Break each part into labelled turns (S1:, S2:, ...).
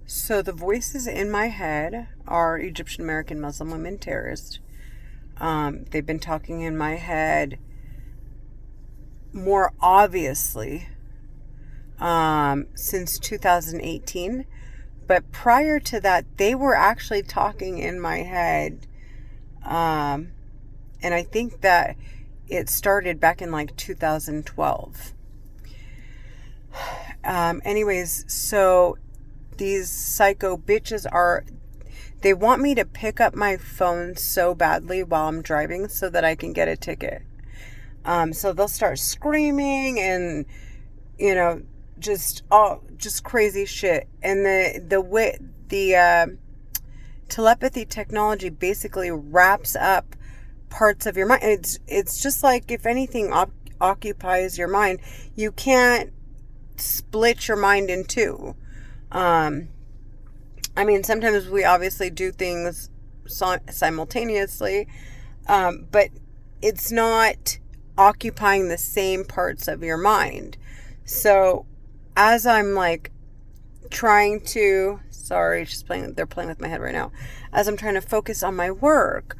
S1: So the voices in my head are Egyptian American Muslim women terrorists. They've been talking in my head more obviously since 2018. But prior to that, they were actually talking in my head. And I think that it started back in like 2012. Anyways, so these psycho bitches they want me to pick up my phone so badly while I'm driving so that I can get a ticket. So they'll start screaming and, just crazy shit. And the telepathy technology basically wraps up parts of your mind. It's just like if anything occupies your mind, you can't split your mind in two. Sometimes we obviously do things simultaneously, but it's not occupying the same parts of your mind. So as I'm like trying to, they're playing with my head right now. As I'm trying to focus on my work,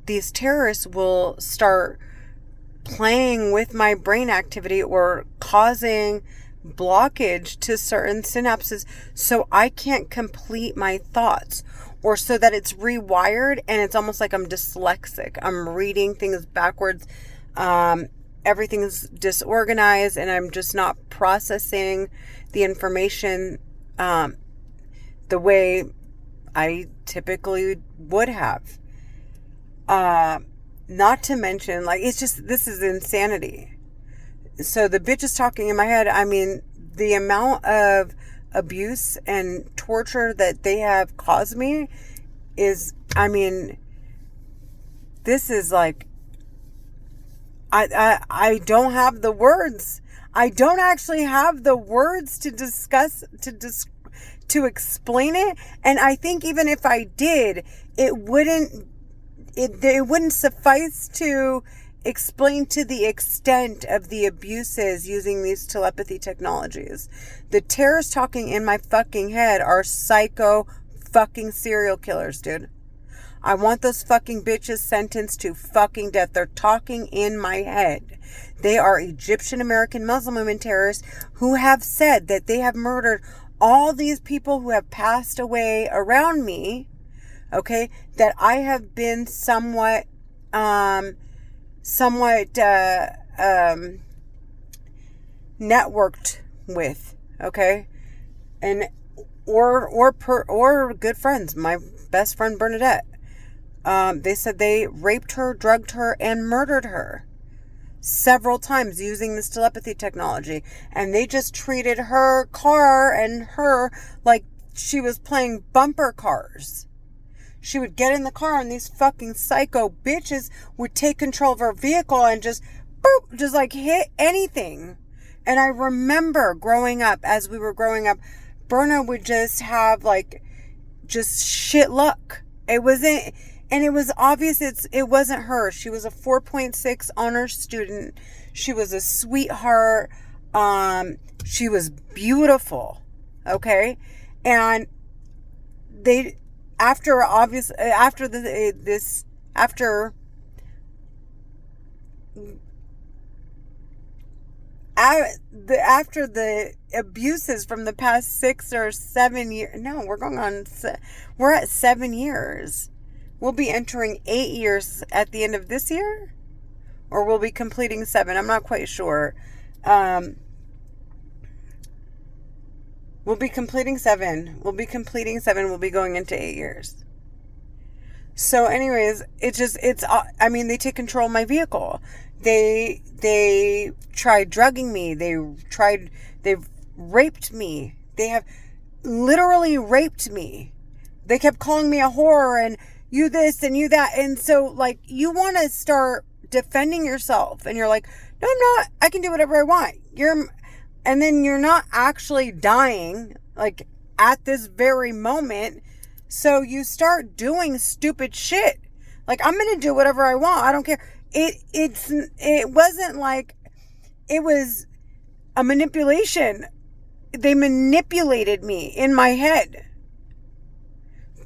S1: these terrorists will start playing with my brain activity or causing blockage to certain synapses so I can't complete my thoughts, or so that it's rewired and it's almost like I'm dyslexic. I'm reading things backwards. Everything's disorganized and I'm just not processing the information the way I typically would have. Not to mention, this is insanity. So the bitch is talking in my head. The amount of abuse and torture that they have caused me is, this is like, I don't have the words. I don't actually have the words to explain it. And I think even if I did, it wouldn't suffice to explain to the extent of the abuses using these telepathy technologies. The terrorists talking in my fucking head are psycho fucking serial killers, dude. I want those fucking bitches sentenced to fucking death. They're talking in my head. They are Egyptian American Muslim women terrorists who have said that they have murdered all these people who have passed away around me. Okay, that I have been somewhat networked with, okay, and or good friends. My best friend Bernadette. They said they raped her, drugged her, and murdered her several times using this telepathy technology, and they just treated her car and her like she was playing bumper cars. She would get in the car and these fucking psycho bitches would take control of her vehicle and just like hit anything. And I remember as we were growing up, Berna would just have just shit luck. It was obvious it wasn't her. She was a 4.6 honors student. She was a sweetheart. She was beautiful. Okay. And after the abuses from the past 6 or 7 years, we're at 7 years. We'll be entering 8 years at the end of this year, or we'll be completing 7. I'm not quite sure. We'll be completing 7. We'll be going into 8 years. So anyways, they take control of my vehicle. They tried drugging me. They've raped me. They have literally raped me. They kept calling me a whore and you this and you that. And so you want to start defending yourself and you're like, no, I'm not. I can do whatever I want. And then you're not actually dying, at this very moment. So you start doing stupid shit. I'm going to do whatever I want. I don't care. It wasn't like it was a manipulation they manipulated me in my head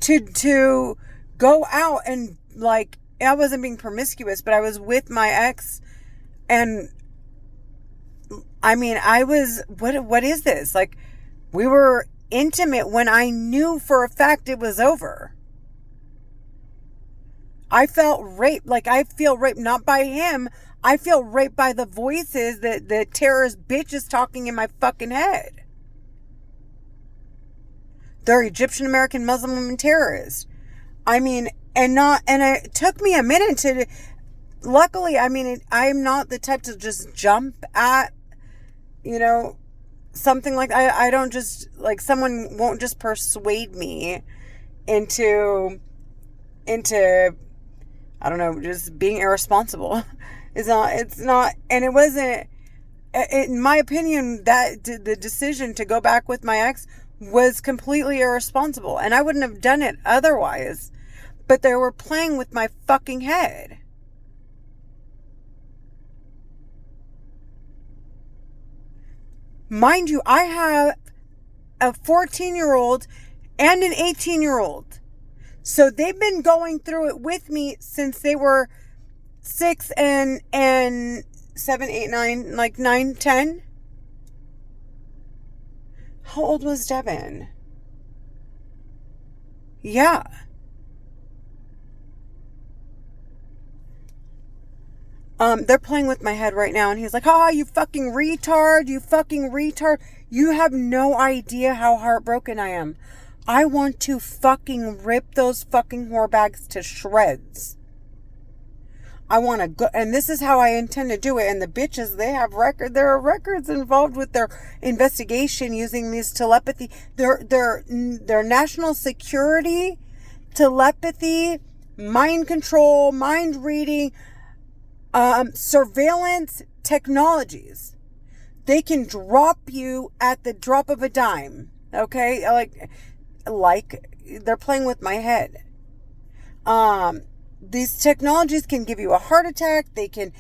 S1: to go out and, like, I wasn't being promiscuous, but I was with my ex, and I mean, I was, what is this? Like, we were intimate when I knew for a fact it was over. I felt raped. Like, I feel raped not by him. I feel raped by the voices that the terrorist bitch is talking in my fucking head. They're Egyptian American Muslim women terrorists. I mean, and it took me a minute to, luckily, I mean, I'm not the type to just jump at, something like, I don't just, like, someone won't just persuade me into, I don't know, just being irresponsible. It's not, and it wasn't, in my opinion, that the decision to go back with my ex was completely irresponsible, and I wouldn't have done it otherwise, but they were playing with my fucking head. Mind you, I have a 14-year-old and an 18-year-old. So they've been going through it with me since they were 6 and 7, 8, 9, like 9, 10. How old was Devin? Yeah. They're playing with my head right now, and he's like, "Oh, you fucking retard, you fucking retard. You have no idea how heartbroken I am. I want to fucking rip those fucking whorebags to shreds. I want to go, and this is how I intend to do it." And the bitches, there are records involved with their investigation using these telepathy. Their national security, telepathy, mind control, mind reading, surveillance technologies. They can drop you at the drop of a dime. Okay, like they're playing with my head. These technologies can give you a heart attack. They can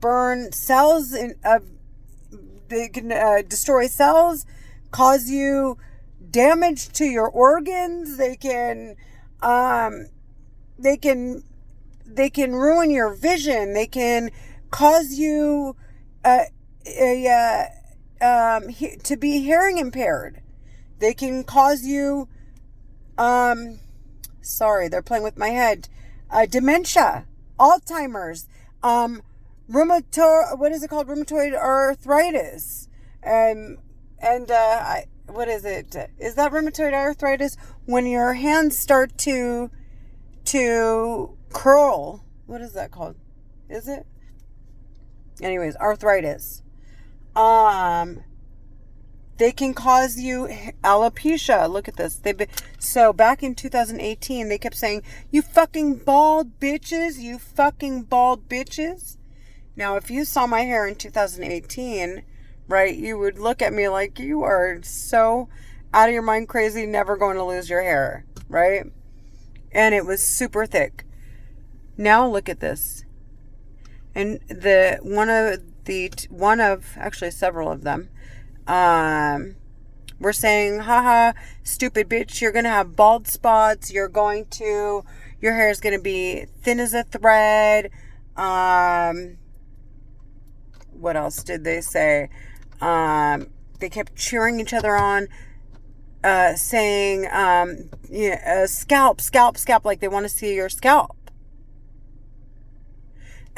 S1: burn cells they can destroy cells, cause you damage to your organs. They can ruin your vision. They can cause you to be hearing impaired. They can cause you they're playing with my head. Dementia, Alzheimer's, rheumatoid arthritis, what is it? Is that rheumatoid arthritis when your hands start to curl? What is that called? Is it? Anyways, arthritis. They can cause you alopecia. Look at this. So back in 2018, they kept saying, "You fucking bald bitches, you fucking bald bitches." Now, if you saw my hair in 2018, right, you would look at me like, you are so out of your mind crazy, never going to lose your hair, right? And it was super thick. Now look at this. And one of actually several of them, we're saying, haha, stupid bitch, you're going to have bald spots. Your hair is going to be thin as a thread. What else did they say? They kept cheering each other on, saying, scalp, like they want to see your scalp.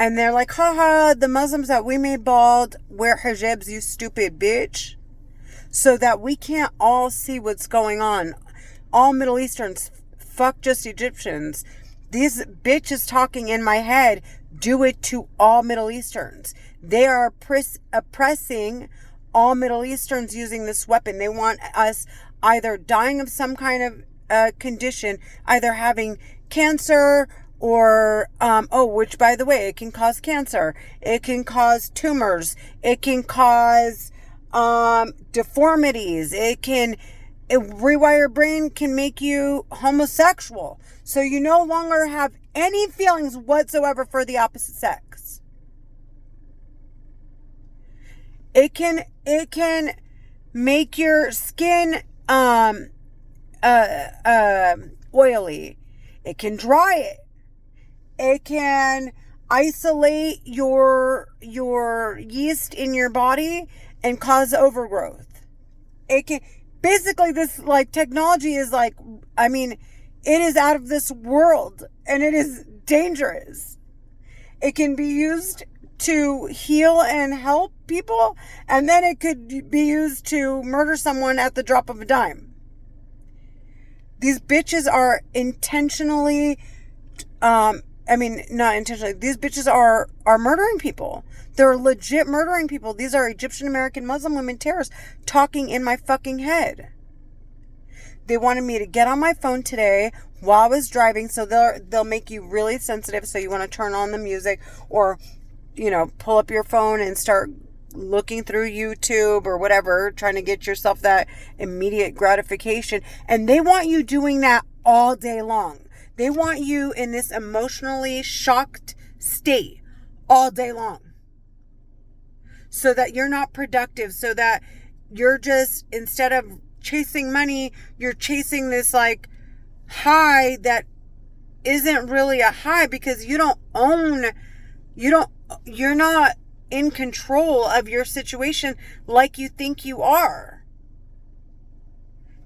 S1: And they're like, haha, the Muslims that we made bald wear hijabs, you stupid bitch. So that we can't all see what's going on. All Middle Easterns, fuck just Egyptians. These bitches talking in my head do it to all Middle Easterns. They are oppressing all Middle Easterns using this weapon. They want us either dying of some kind of condition, either having cancer or, which by the way, it can cause cancer. It can cause tumors. It can cause deformities. Rewire brain can make you homosexual. So you no longer have any feelings whatsoever for the opposite sex. It can make your skin oily. It can dry it. It can isolate your yeast in your body and cause overgrowth. It can basically, this like technology is like, I mean, it is out of this world and it is dangerous. It can be used to heal and help people, and then it could be used to murder someone at the drop of a dime. These bitches are intentionally, not intentionally, these bitches are murdering people. They're legit murdering people. These are Egyptian American Muslim women terrorists talking in my fucking head. They wanted me to get on my phone today while I was driving, so they'll make you really sensitive, so you want to turn on the music or, pull up your phone and start looking through YouTube or whatever, trying to get yourself that immediate gratification. And they want you doing that all day long. They want you in this emotionally shocked state all day long, so that you're not productive, so that you're just, instead of chasing money, you're chasing this like high that isn't really a high, because you're not in control of your situation like you think you are.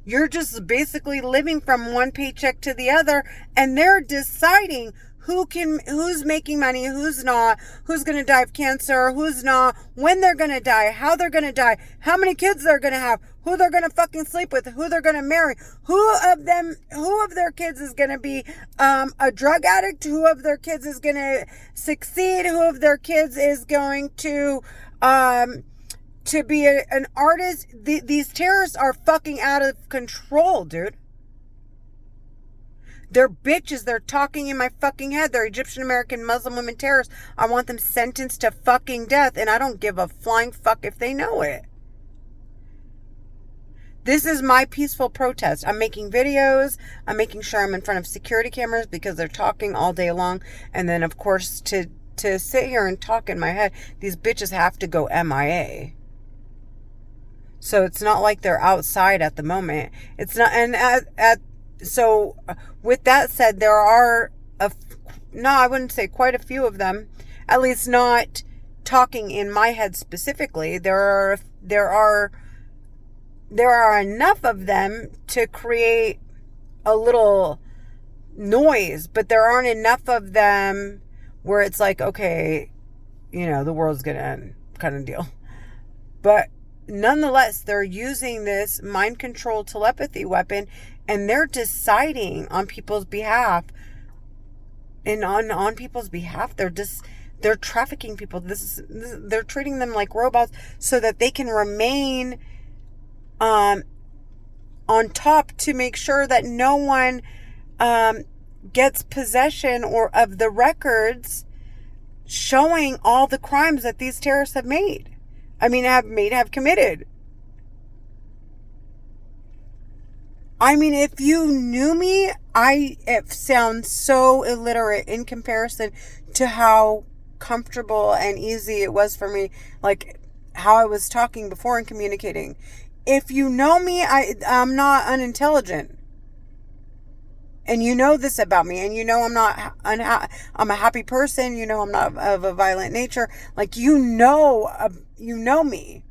S1: You're just basically living from one paycheck to the other, and they're deciding who's making money, who's not, who's going to die of cancer, who's not, when they're going to die, how they're going to die, how many kids they're going to have, who they're going to fucking sleep with, who they're going to marry, who of their kids is going to be a drug addict, who of their kids is going to succeed, who of their kids is going to be an artist. These terrorists are fucking out of control, dude. They're bitches. They're talking in my fucking head. They're Egyptian American Muslim women terrorists. I want them sentenced to fucking death, and I don't give a flying fuck if they know it. This is my peaceful protest. I'm making videos. I'm making sure I'm in front of security cameras because they're talking all day long. And then, of course, to sit here and talk in my head, these bitches have to go MIA. So it's not like they're outside at the moment. It's not, and so with that said, there are I wouldn't say quite a few of them, at least not talking in my head specifically. There are enough of them to create a little noise, but there aren't enough of them where it's like, okay, the world's gonna end kind of deal. But nonetheless, they're using this mind control telepathy weapon, and they're deciding on people's behalf. And on people's behalf, they're trafficking people. They're treating them like robots so that they can remain on top, to make sure that no one gets possession of the records showing all the crimes that these terrorists have committed. I mean, if you knew me, it sounds so illiterate in comparison to how comfortable and easy it was for me, like how I was talking before and communicating. If you know me, I'm not unintelligent. And you know this about me, and I'm not I'm a happy person, I'm not of a violent nature. Like, you know me.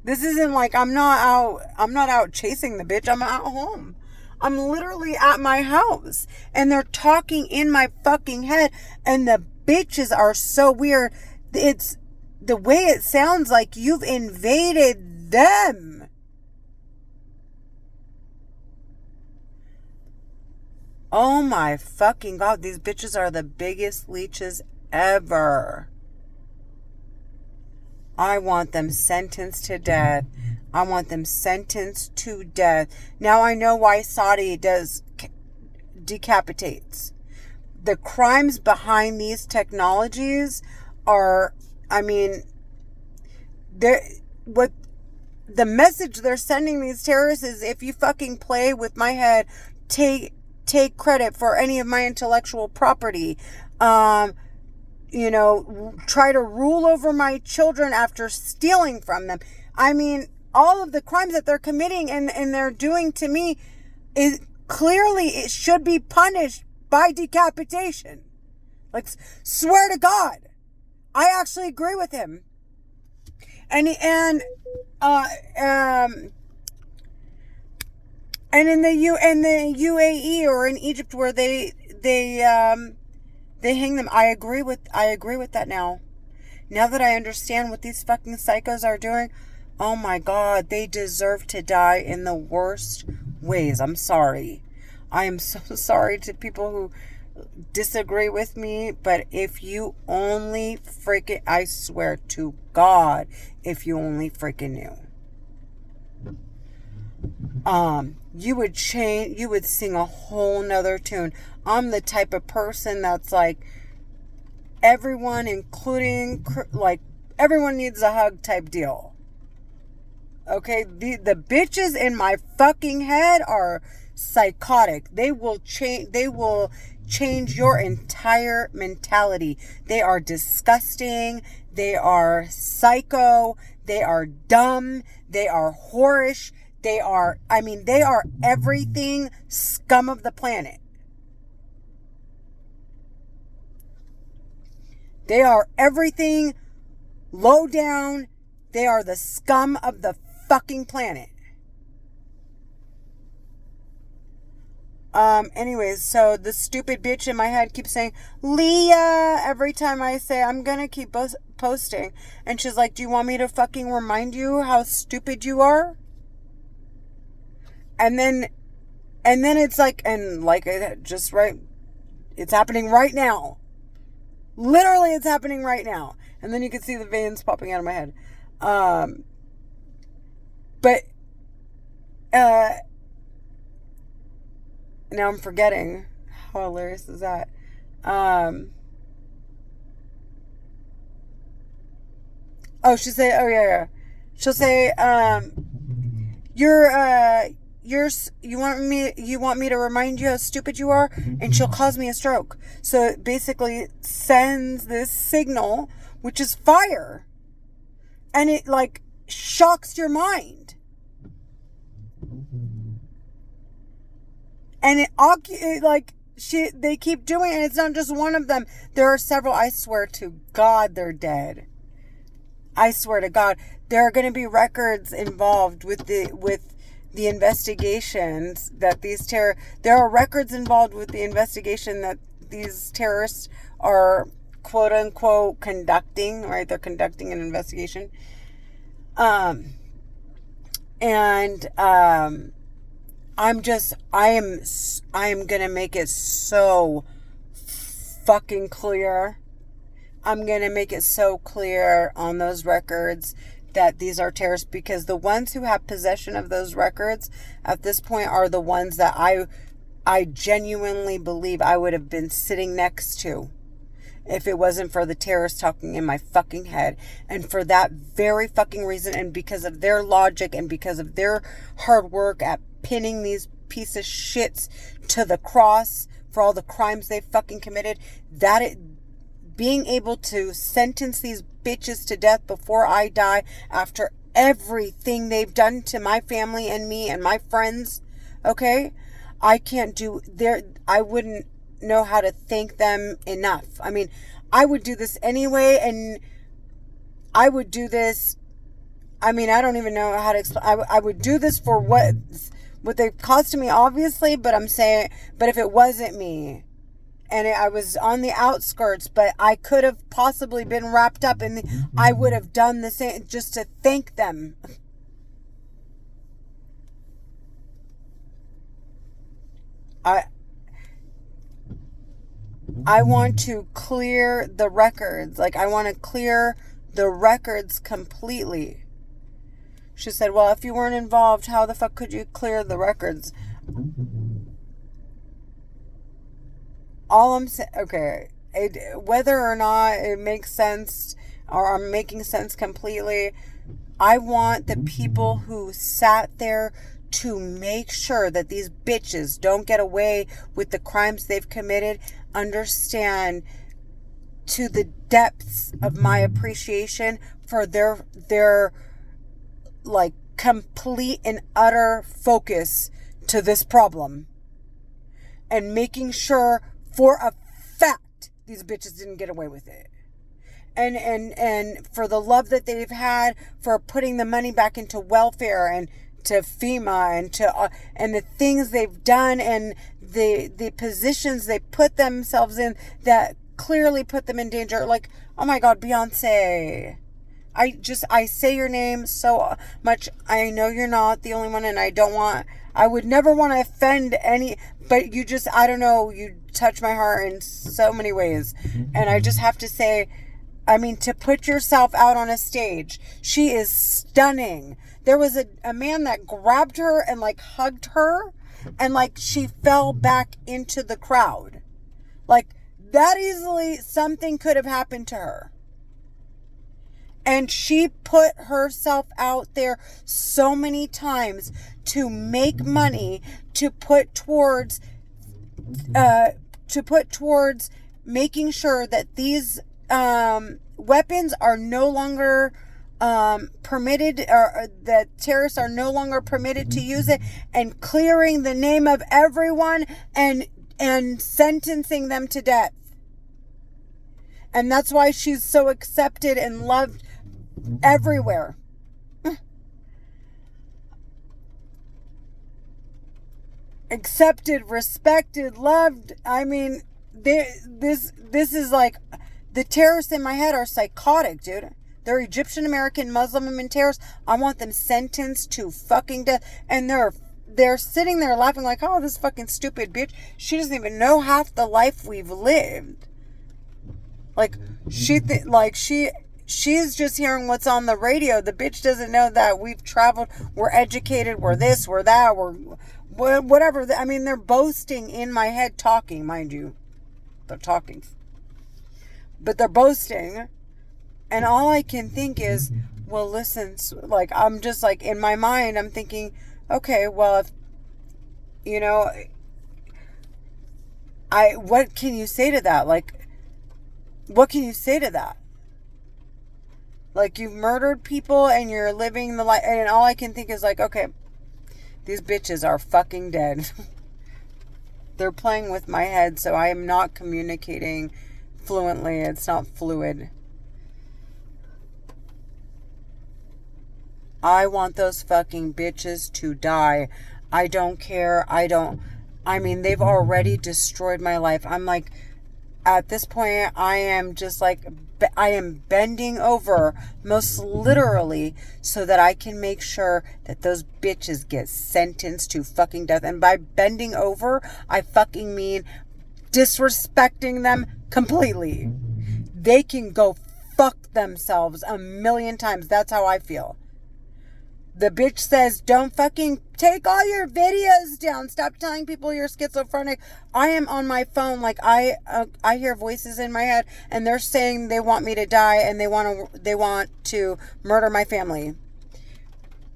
S1: This isn't like I'm not out chasing the bitch. I'm at home. I'm literally at my house, and they're talking in my fucking head, and the bitches are so weird. It's the way it sounds like you've invaded them. Oh my fucking God, these bitches are the biggest leeches ever. I want them sentenced to death. I want them sentenced to death. Now I know why Saudi decapitates. The crimes behind these technologies are, what the message they're sending these terrorists is, if you fucking play with my head, take credit for any of my intellectual property. Try to rule over my children after stealing from them. all of the crimes that they're committing and they're doing to me is clearly it should be punished by decapitation. Like, swear to God, I actually agree with him. And in the UAE or in Egypt where they hang them, I agree with that now. Now that I understand what these fucking psychos are doing, oh my God, they deserve to die in the worst ways. I'm sorry. I am so sorry to people who disagree with me, but if you only freaking, I swear to God, if you only freaking knew, you would sing a whole nother tune. I'm the type of person that's like, everyone, including, like, everyone needs a hug type deal. Okay, the bitches in my fucking head are psychotic. They will change your entire mentality. They are disgusting. They are psycho. They are dumb. They are whorish. They are everything scum of the planet. They are everything low down. They are the scum of the fucking planet. Anyways, so the stupid bitch in my head keeps saying, Leah, every time I say I'm gonna keep posting. And she's like, do you want me to fucking remind you how stupid you are? And then it's like, just right, it's happening right now. Literally, it's happening right now. And then you can see the veins popping out of my head. Now I'm forgetting. How hilarious is that? She'll say, she'll say, you want me to remind you how stupid you are? And she'll cause me a stroke. So it basically sends this signal, which is fire. And it, like, shocks your mind. And they keep doing it, and it's not just one of them. There are several. I swear to God, they're dead. I swear to God, there are going to be records involved with the investigations that there are records involved with the investigation that these terrorists are quote unquote conducting, right? They're conducting an investigation. I am going to make it so fucking clear. I'm going to make it so clear on those records that these are terrorists, because the ones who have possession of those records at this point are the ones that I genuinely believe I would have been sitting next to if it wasn't for the terrorists talking in my fucking head. And for that very fucking reason, and because of their logic and because of their hard work at pinning these piece of shits to the cross for all the crimes they fucking committed, being able to sentence these bitches to death before I die after everything they've done to my family and me and my friends, okay? I wouldn't know how to thank them enough. I mean, I would do this anyway, and I would do this, I mean, I don't even know how to explain. I would do this for what they've caused to me, obviously, but I'm saying, but if it wasn't me, and I was on the outskirts, but I could have possibly been wrapped up I would have done the same just to thank them. I want to clear the records. Like, I want to clear the records completely. She said, well, if you weren't involved, how the fuck could you clear the records? All I'm saying, okay, whether or not it makes sense or I'm making sense completely, I want the people who sat there to make sure that these bitches don't get away with the crimes they've committed understand to the depths of my appreciation for their like complete and utter focus to this problem and making sure for a fact these bitches didn't get away with it. And for the love that they've had, for putting the money back into welfare and to FEMA and the things they've done and the positions they put themselves in that clearly put them in danger. Like, oh my God, Beyonce. I say your name so much. I know you're not the only one, and I would never want to offend any, but I don't know, you touch my heart in so many ways. And I just have to say, I mean, to put yourself out on a stage, she is stunning. There was a man that grabbed her and like hugged her, and like she fell back into the crowd. Like, that easily something could have happened to her. And she put herself out there so many times to make money, to put towards making sure that these weapons are no longer permitted, or that terrorists are no longer permitted to use it, and clearing the name of everyone and sentencing them to death. And that's why she's so accepted and loved everywhere. Accepted, respected, loved. I mean, this is like, the terrorists in my head are psychotic, dude. They're Egyptian American Muslim women terrorists. I want them sentenced to fucking death. And they're sitting there laughing like, oh, this fucking stupid bitch. She doesn't even know half the life we've lived. Like, she's just hearing what's on the radio. The bitch doesn't know that we've traveled, we're educated, we're this, we're that, we're whatever. I mean, they're boasting in my head, talking, mind you. They're talking. But they're boasting. And all I can think is, well, listen, like, I'm just like, in my mind, I'm thinking, okay, well, if, you know, what can you say to that? Like, what can you say to that? Like, you've murdered people and you're living the life, and all I can think is like, okay, these bitches are fucking dead. They're playing with my head, so I am not communicating fluently. It's not fluid. I want those fucking bitches to die. I don't care. I mean, they've already destroyed my life. I'm like, at this point, I am just like, I am bending over, most literally, so that I can make sure that those bitches get sentenced to fucking death. And by bending over, I fucking mean disrespecting them completely. They can go fuck themselves 1,000,000 times. That's how I feel. The bitch says, don't fucking take all your videos down. Stop telling people you're schizophrenic. I am on my phone. Like, I hear voices in my head, and they're saying they want me to die, and they want to murder my family.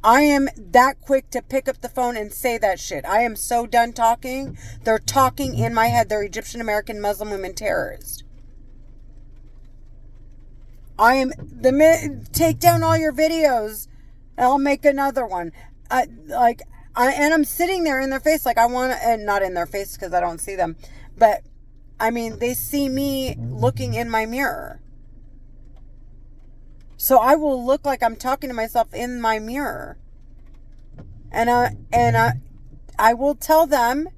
S1: I am that quick to pick up the phone and say that shit. I am so done talking. They're talking in my head. They're Egyptian American Muslim women terrorists. Take down all your videos. I'll make another one. And I'm sitting there in their face, like, I want to, and not in their face because I don't see them, but I mean, they see me looking in my mirror. So I will look like I'm talking to myself in my mirror. And I will tell them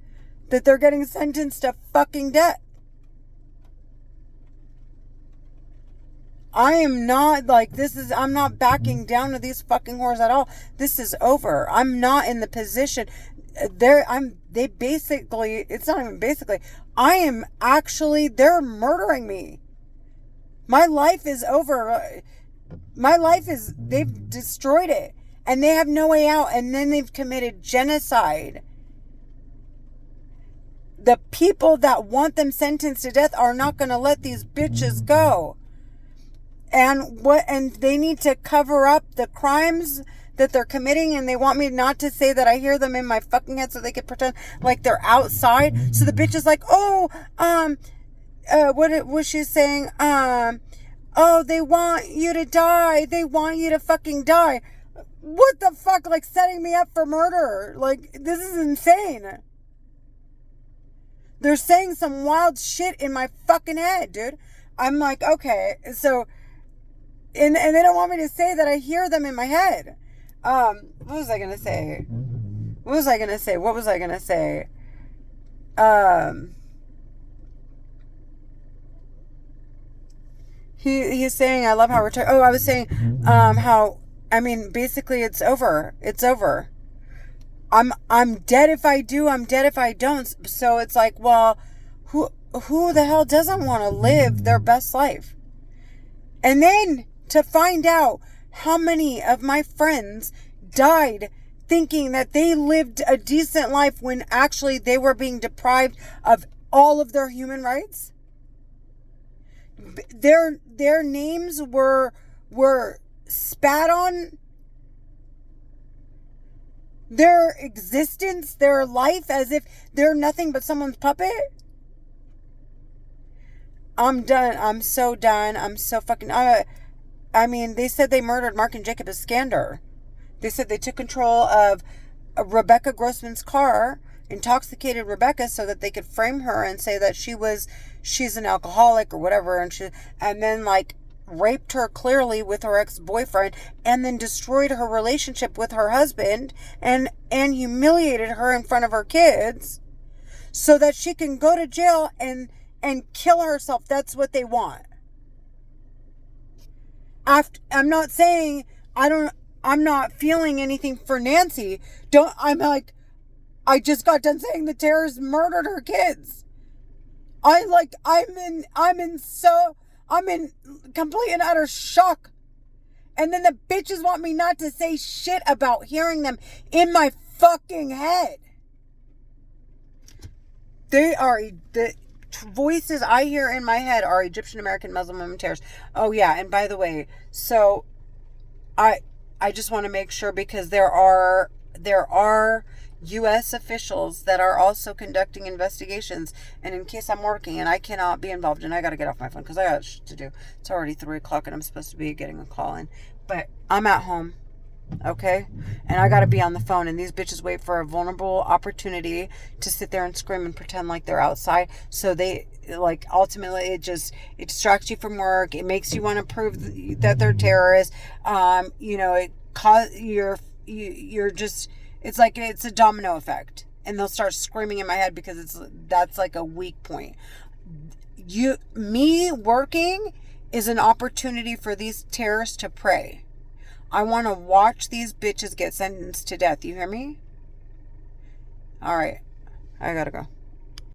S1: that they're getting sentenced to fucking death. I am not like, I'm not backing down to these fucking whores at all. This is over. I'm not in the position. They're murdering me. My life is over. They've destroyed it. And they have no way out. And then they've committed genocide. The people that want them sentenced to death are not going to let these bitches go. And they need to cover up the crimes that they're committing, and they want me not to say that I hear them in my fucking head so they can pretend like they're outside. So the bitch is like, what was she saying? Oh, they want you to die. They want you to fucking die. what the fuck? Like, setting me up for murder. Like, this is insane. They're saying some wild shit in my fucking head, dude. I'm like, okay, so, and they don't want me to say that I hear them in my head. What was I gonna say? He's saying, I love how we're talking. Oh, I was saying, how, I mean, basically it's over. It's over. I'm dead if I do, I'm dead if I don't. So it's like, well, who the hell doesn't want to live their best life? And then to find out how many of my friends died thinking that they lived a decent life when actually they were being deprived of all of their human rights. Their names were spat on. Their existence, their life, as if they're nothing but someone's puppet. I'm done. I'm so done. I'm so fucking... I mean, they said they murdered Mark and Jacob Iskander. They said they took control of Rebecca Grossman's car, intoxicated Rebecca so that they could frame her and say that she's an alcoholic or whatever, and then like raped her clearly with her ex-boyfriend, and then destroyed her relationship with her husband and humiliated her in front of her kids so that she can go to jail and kill herself. That's what they want. I'm not saying I'm not feeling anything for Nancy. I just got done saying the terrorists murdered her kids. I'm in complete and utter shock. And then the bitches want me not to say shit about hearing them in my fucking head. The voices I hear in my head are Egyptian American Muslim women terrorists. Oh yeah, and by the way, so I just want to make sure, because there are U.S. officials that are also conducting investigations, and in case I'm working and I cannot be involved and I got to get off my phone because I got shit to do. It's already 3 o'clock and I'm supposed to be getting a call in, but I'm at home, okay? And I got to be on the phone, and these bitches wait for a vulnerable opportunity to sit there and scream and pretend like they're outside. So they, like, ultimately it distracts you from work. It makes you want to prove that they're terrorists. You're just... It's like it's a domino effect, and they'll start screaming in my head because that's like a weak point. Me working is an opportunity for these terrorists to prey. I want to watch these bitches get sentenced to death. You hear me? All right, I gotta go.